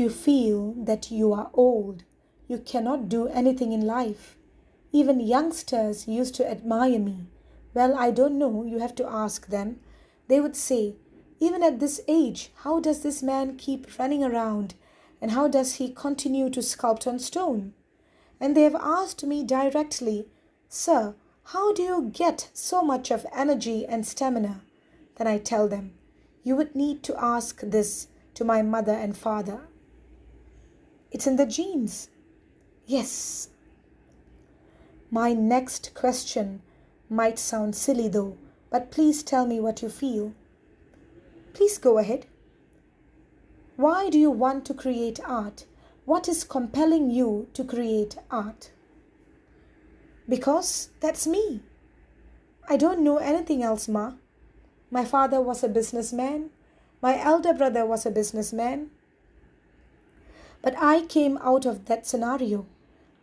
you feel that you are old, you cannot do anything in life. Even youngsters used to admire me. Well, I don't know, you have to ask them. They would say, even at this age, how does this man keep running around and how does he continue to sculpt on stone? And they have asked me directly, Sir, how do you get so much of energy and stamina? Then I tell them, you would need to ask this to my mother and father. It's in the genes. Yes. My next question might sound silly though, but please tell me what you feel. Please go ahead. Why do you want to create art? What is compelling you to create art? Because that's me. I don't know anything else, Ma. My father was a businessman. My elder brother was a businessman. But I came out of that scenario.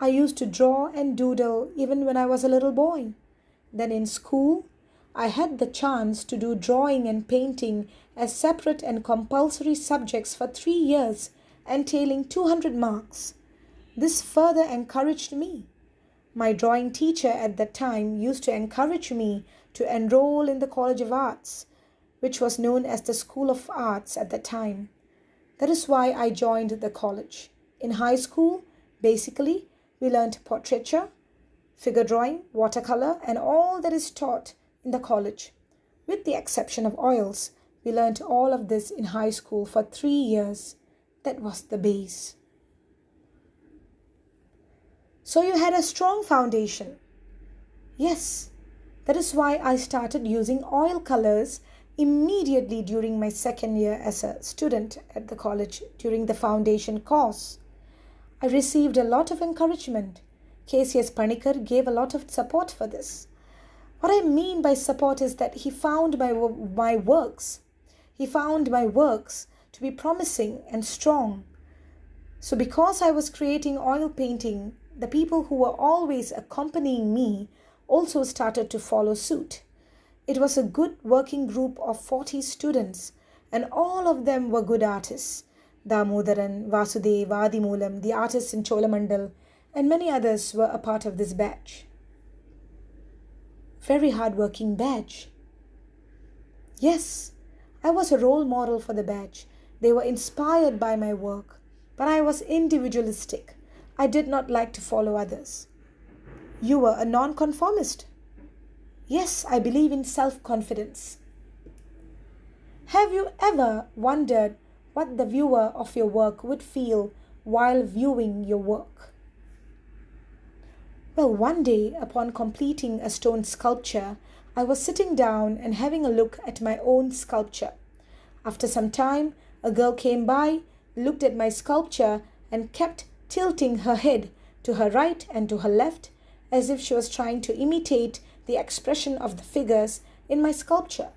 I used to draw and doodle even when I was a little boy. Then in school, I had the chance to do drawing and painting as separate and compulsory subjects for 3 years, entailing 200 marks. This further encouraged me. My drawing teacher at that time used to encourage me to enroll in the College of Arts, which was known as the School of Arts at that time. That is why I joined the college. In high school, basically, we learned portraiture, figure drawing, watercolor, and all that is taught in the college. With the exception of oils, we learned all of this in high school for 3 years. That was the base. So you had a strong foundation. Yes, that is why I started using oil colors immediately during my second year as a student at the college during the foundation course. I received a lot of encouragement. KCS Panikar gave a lot of support for this. What I mean by support is that he found my works. He found my works to be promising and strong. So because I was creating oil painting, the people who were always accompanying me also started to follow suit. It was a good working group of 40 students, and all of them were good artists. Damodaran, Vasudev, Adimulam, the artists in Cholamandal, and many others were a part of this batch. Very hard-working batch. Yes, I was a role model for the batch. They were inspired by my work, but I was individualistic. I did not like to follow others. You were a nonconformist. Yes, I believe in self-confidence. Have you ever wondered what the viewer of your work would feel while viewing your work? Well, one day, upon completing a stone sculpture, I was sitting down and having a look at my own sculpture. After some time, a girl came by, looked at my sculpture, and kept tilting her head to her right and to her left, as if she was trying to imitate the expression of the figures in my sculpture.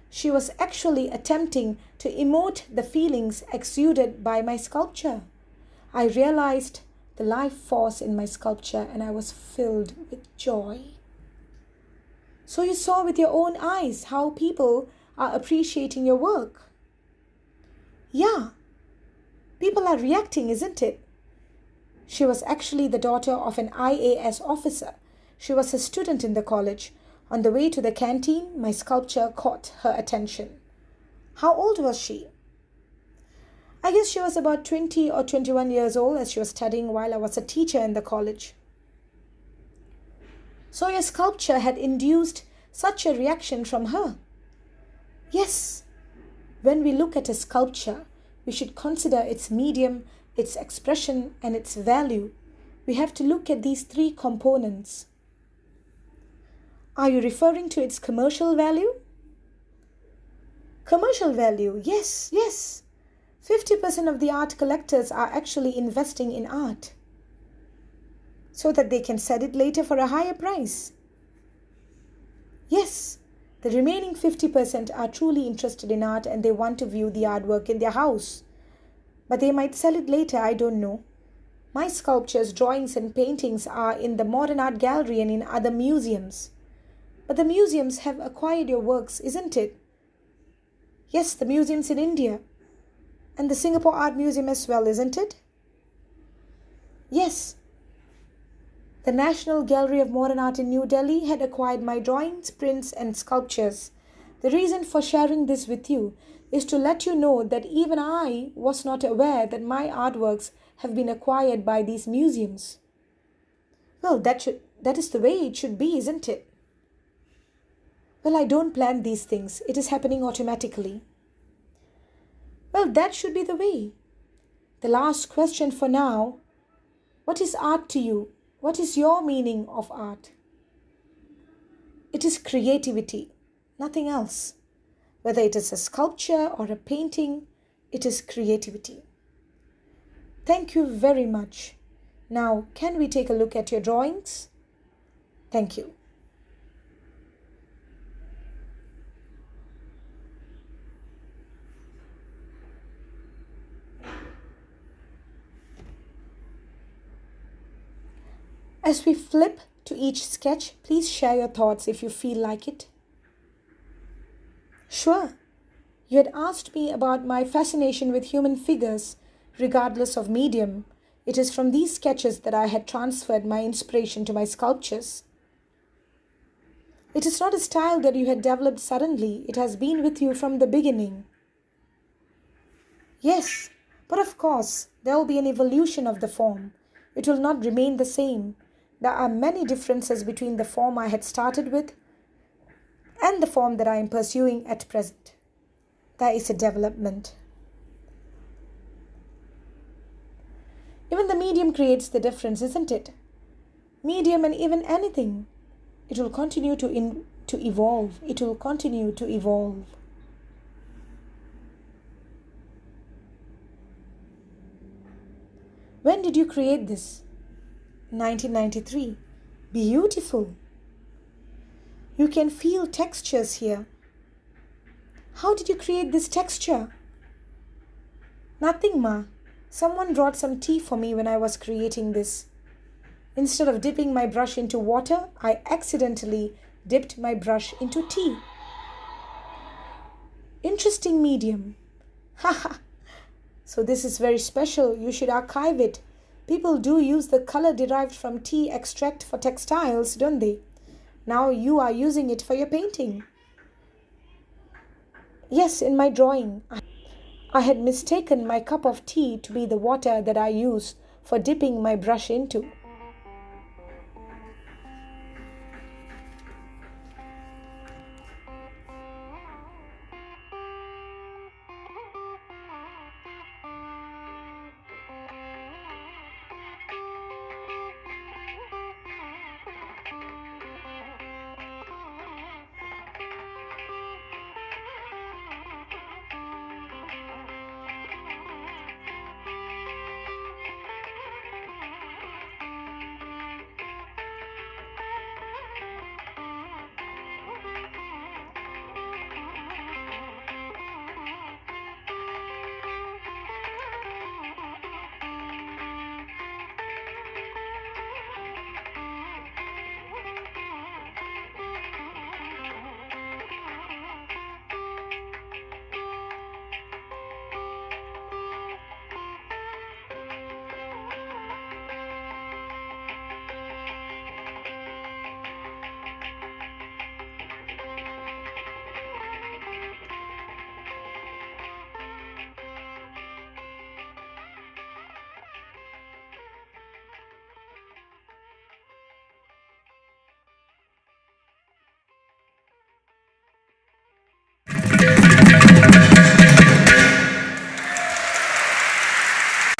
She was actually attempting to emote the feelings exuded by my sculpture. I realized the life force in my sculpture and I was filled with joy. So you saw with your own eyes how people are appreciating your work. Yeah, people are reacting, isn't it? She was actually the daughter of an IAS officer. She was a student in the college. On the way to the canteen, my sculpture caught her attention. How old was she? I guess she was about 20 or 21 years old as she was studying while I was a teacher in the college. So your sculpture had induced such a reaction from her? Yes. When we look at a sculpture, we should consider its medium, its expression, and its value. We have to look at these 3 components. Are you referring to its commercial value? Commercial value, yes. 50% of the art collectors are actually investing in art so that they can sell it later for a higher price. Yes, the remaining 50% are truly interested in art and they want to view the artwork in their house. But they might sell it later, I don't know. My sculptures, drawings and paintings are in the Modern Art Gallery and in other museums. But the museums have acquired your works, isn't it? Yes, the museums in India. And the Singapore Art Museum as well, isn't it? Yes. The National Gallery of Modern Art in New Delhi had acquired my drawings, prints, and sculptures. The reason for sharing this with you is to let you know that even I was not aware that my artworks have been acquired by these museums. Well, that is the way it should be, isn't it? Well, I don't plan these things. It is happening automatically. Well, that should be the way. The last question for now. What is art to you? What is your meaning of art? It is creativity, nothing else. Whether it is a sculpture or a painting, it is creativity. Thank you very much. Now, can we take a look at your drawings? Thank you. As we flip to each sketch, please share your thoughts if you feel like it. Sure. You had asked me about my fascination with human figures, regardless of medium. It is from these sketches that I had transferred my inspiration to my sculptures. It is not a style that you had developed suddenly. It has been with you from the beginning. Yes, but of course, there will be an evolution of the form. It will not remain the same. There are many differences between the form I had started with and the form that I am pursuing at present. There is a development. Even the medium creates the difference, isn't it? Medium and even anything. It will continue to evolve. It will continue to evolve. When did you create this? 1993. Beautiful. You can feel textures here. How did you create this texture? Nothing, Ma. Someone brought some tea for me when I was creating this. Instead of dipping my brush into water, I accidentally dipped my brush into tea. Interesting medium. Haha. So this is very special. You should archive it. People do use the color derived from tea extract for textiles, don't they? Now you are using it for your painting. Yes, in my drawing, I had mistaken my cup of tea to be the water that I use for dipping my brush into.